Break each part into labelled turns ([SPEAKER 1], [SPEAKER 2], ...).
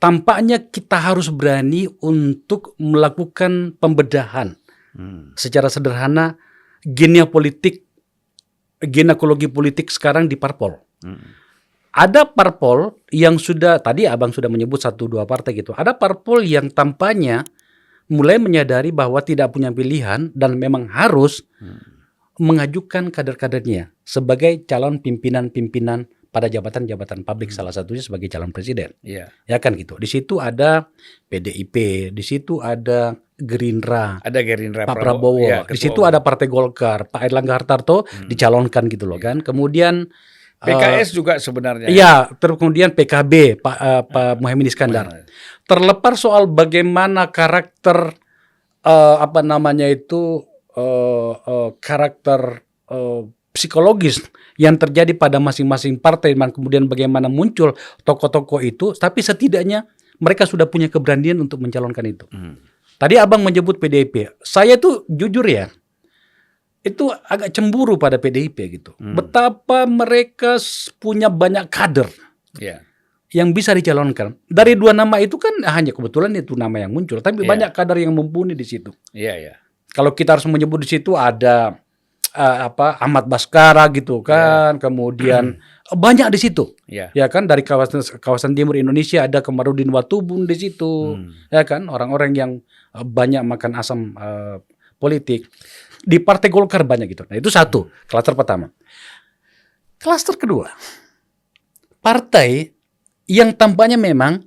[SPEAKER 1] tampaknya kita harus berani untuk melakukan pembedahan secara sederhana ginekologi politik sekarang di parpol. Ada parpol yang tadi Abang sudah menyebut 1-2 partai gitu. Ada parpol yang tampaknya mulai menyadari bahwa tidak punya pilihan dan memang harus mengajukan kader-kadernya sebagai calon pimpinan-pimpinan pada jabatan-jabatan publik, salah satunya sebagai calon presiden. Ya kan gitu. Di situ ada PDIP, di situ ada Gerindra, Pak Prabowo, di situ ada Partai Golkar, Pak Airlangga Hartarto dicalonkan gitu loh kan. Kemudian
[SPEAKER 2] PKS juga sebenarnya.
[SPEAKER 1] Iya, kemudian PKB, Pak Muhaimin Iskandar. Terlepas soal bagaimana karakter karakter psikologis yang terjadi pada masing-masing partai dan kemudian bagaimana muncul tokoh-tokoh itu, tapi setidaknya mereka sudah punya keberanian untuk mencalonkan itu. Tadi Abang menyebut PDIP. Saya tuh jujur ya, itu agak cemburu pada PDIP gitu. Betapa mereka punya banyak kader yang bisa dicalonkan. Dari 2 nama itu kan hanya kebetulan itu nama yang muncul, tapi banyak kader yang mumpuni di situ. Kalau kita harus menyebut di situ ada Ahmad Baskara gitu kan, kemudian banyak di situ, ya kan, dari kawasan timur Indonesia ada Kamarudin Watubun di situ, ya kan, orang-orang yang banyak makan asam politik. Di Partai Golkar banyak gitu. Nah itu satu, klaster pertama. Klaster kedua, partai yang tampaknya memang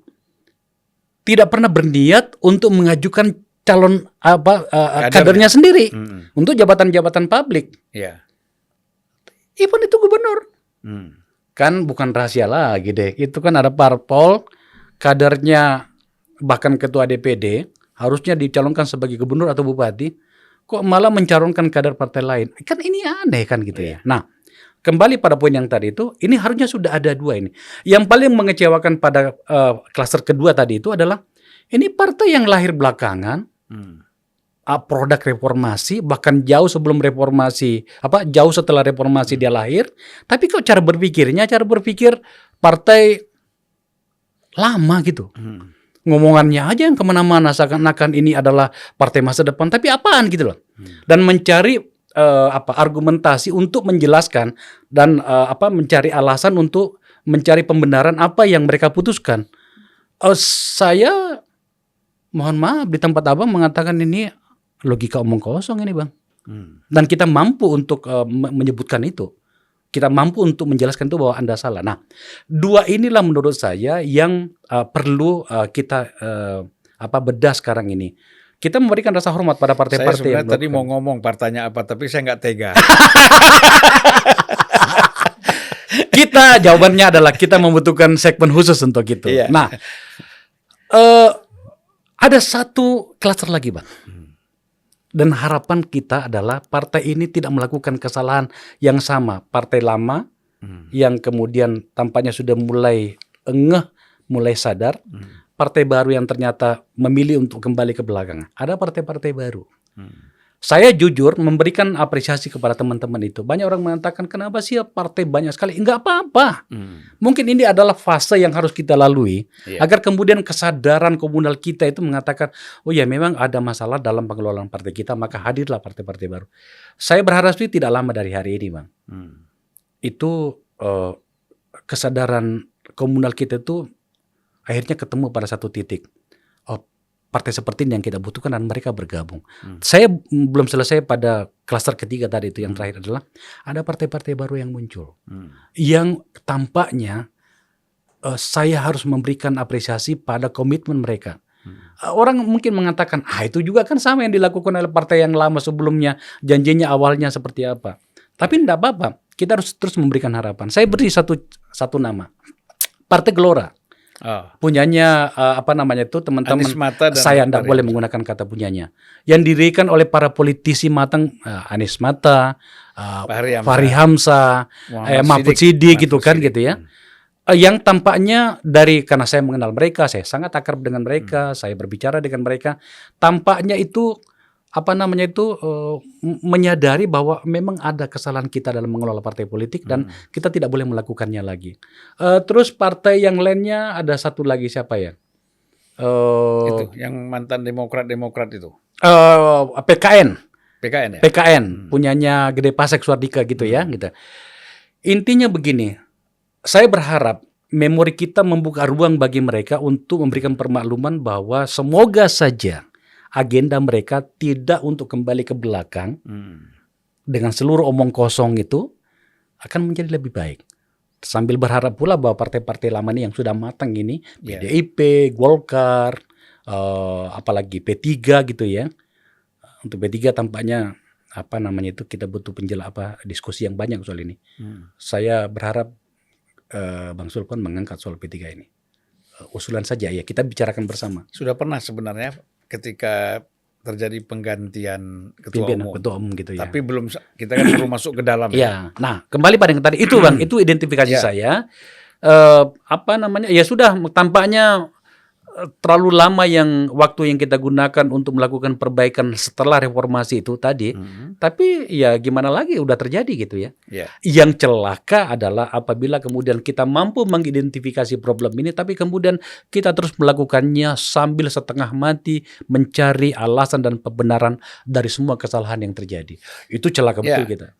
[SPEAKER 1] tidak pernah berniat untuk mengajukan calon kadernya sendiri untuk jabatan-jabatan publik. Even itu gubernur. Kan bukan rahasia lagi deh. Itu kan ada parpol, kadernya bahkan ketua DPD harusnya dicalonkan sebagai gubernur atau bupati, kok malah mencalonkan kader partai lain. Kan ini aneh kan gitu ya. Nah, kembali pada poin yang tadi itu, ini harusnya sudah ada 2 ini. Yang paling mengecewakan pada klaster kedua tadi itu adalah ini partai yang lahir belakangan, produk reformasi, bahkan jauh sebelum reformasi, jauh setelah reformasi dia lahir, tapi kok cara berpikir partai lama gitu. Ngomongannya aja yang kemana-mana, seakan-akan ini adalah partai masa depan, tapi apaan gitu loh. Dan mencari argumentasi untuk menjelaskan dan mencari alasan untuk mencari pembenaran apa yang mereka putuskan. Saya mohon maaf di tempat Abang mengatakan ini logika omong kosong ini Bang. Dan kita mampu untuk menyebutkan itu. Kita mampu untuk menjelaskan itu bahwa Anda salah. Nah, 2 inilah menurut saya yang perlu kita bedah sekarang ini. Kita memberikan rasa hormat pada partai-partai.
[SPEAKER 2] Saya sebenarnya tadi mau ngomong partainya apa, tapi saya nggak tega.
[SPEAKER 1] Kita jawabannya adalah kita membutuhkan segmen khusus untuk itu. Nah, ada satu klaster lagi Bang. Dan harapan kita adalah partai ini tidak melakukan kesalahan yang sama. Partai lama yang kemudian tampaknya sudah mulai mulai sadar. Partai baru yang ternyata memilih untuk kembali ke belakang. Ada partai-partai baru. Saya jujur memberikan apresiasi kepada teman-teman itu. Banyak orang mengatakan kenapa sih partai banyak sekali? Enggak apa-apa. Mungkin ini adalah fase yang harus kita lalui agar kemudian kesadaran komunal kita itu mengatakan, oh ya memang ada masalah dalam pengelolaan partai kita, maka hadirlah partai-partai baru. Saya berharap sih tidak lama dari hari ini Bang. Itu kesadaran komunal kita itu akhirnya ketemu pada satu titik. Partai seperti ini yang kita butuhkan dan mereka bergabung. Saya belum selesai pada klaster ketiga tadi itu, yang terakhir adalah ada partai-partai baru yang muncul. Yang tampaknya saya harus memberikan apresiasi pada komitmen mereka. Orang mungkin mengatakan, itu juga kan sama yang dilakukan oleh partai yang lama sebelumnya, janjinya awalnya seperti apa. Tapi tidak apa-apa, kita harus terus memberikan harapan. Saya beri satu nama, Partai Gelora. Punyanya teman-teman, saya tidak boleh menggunakan kata punyanya, yang didirikan oleh para politisi matang, Anies Mata, Fahri Hamzah, Mahfud Siddiq gitu kan gitu ya. Yang tampaknya karena saya mengenal mereka, saya sangat akrab dengan mereka, saya berbicara dengan mereka, tampaknya itu menyadari bahwa memang ada kesalahan kita dalam mengelola partai politik dan kita tidak boleh melakukannya lagi. Terus partai yang lainnya ada satu lagi, siapa ya?
[SPEAKER 2] Itu yang mantan Demokrat itu.
[SPEAKER 1] PKN.
[SPEAKER 2] PKN ya?
[SPEAKER 1] PKN punyanya Gede Pasek Suardika gitu ya gitu. Intinya begini, saya berharap memori kita membuka ruang bagi mereka untuk memberikan permakluman bahwa semoga saja agenda mereka tidak untuk kembali ke belakang dengan seluruh omong kosong itu akan menjadi lebih baik. Sambil berharap pula bahwa partai-partai lama ini yang sudah matang ini, PDIP, Golkar, apalagi P3 gitu ya. Untuk P3 tampaknya kita butuh diskusi yang banyak soal ini. Saya berharap Bang Sulpan mengangkat soal P3 ini. Usulan saja ya, kita bicarakan bersama.
[SPEAKER 2] Sudah pernah sebenarnya ketika terjadi penggantian ketua umum
[SPEAKER 1] gitu ya.
[SPEAKER 2] Tapi kita kan belum masuk ke dalam.
[SPEAKER 1] Ya. Nah, kembali pada yang tadi itu Bang, itu identifikasi saya. Ya sudah tampaknya terlalu lama waktu yang kita gunakan untuk melakukan perbaikan setelah reformasi itu tadi. Tapi ya gimana lagi, udah terjadi gitu ya. Yang celaka adalah apabila kemudian kita mampu mengidentifikasi problem ini, tapi kemudian kita terus melakukannya sambil setengah mati mencari alasan dan pembenaran dari semua kesalahan yang terjadi. Itu celaka betul kita.